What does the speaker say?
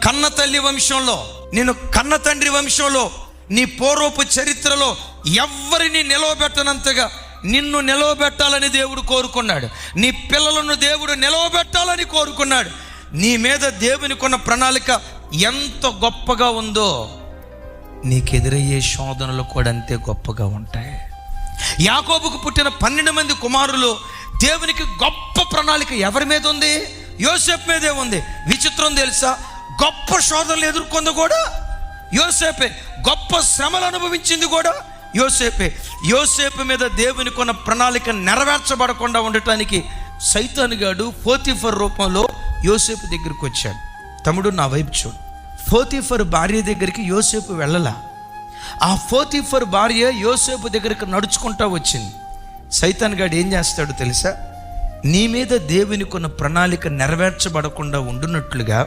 కన్న తల్లి వంశంలో, నేను కన్న తండ్రి వంశంలో, నీ పూర్వపు చరిత్రలో ఎవ్వరిని నిలవబెట్టనంతగా నిన్ను నిలవబెట్టాలని దేవుడు కోరుకున్నాడు. నీ పిల్లలను దేవుడు నిలవబెట్టాలని కోరుకున్నాడు. నీ మీద దేవుని కొన్న ప్రణాళిక ఎంత గొప్పగా ఉందో, నీకు ఎదురయ్యే శోధనలు కూడా అంతే గొప్పగా ఉంటాయి. యాకోబుకు పుట్టిన 12 మంది కుమారులు, దేవునికి గొప్ప ప్రణాళిక ఎవరి మీద ఉంది? యోసేపు మీదే ఉంది. విచిత్రం తెలుసా? గొప్ప శోధనలు ఎదుర్కొంది కూడా యోసేపే, గొప్ప శ్రమలు అనుభవించింది కూడా యోసేపే. యోసేపు మీద దేవుని కొన్న ప్రణాళిక నెరవేర్చబడకుండా ఉండటానికి సైతాను గాడు పోతీఫర్ రూపంలో యోసేపు దగ్గరికి వచ్చాడు. తమ్ముడు, నా వైపు చూడు. పోతీఫర్ భార్య దగ్గరికి యోసేపు వెళ్ళలా. ఆ పోతీఫర్ భార్య యోసేపు దగ్గరికి నడుచుకుంటా వచ్చింది. సైతాను గాడు ఏం చేస్తాడో తెలుసా? నీ మీద దేవుని కొన్న ప్రణాళిక నెరవేర్చబడకుండా ఉండునట్లుగా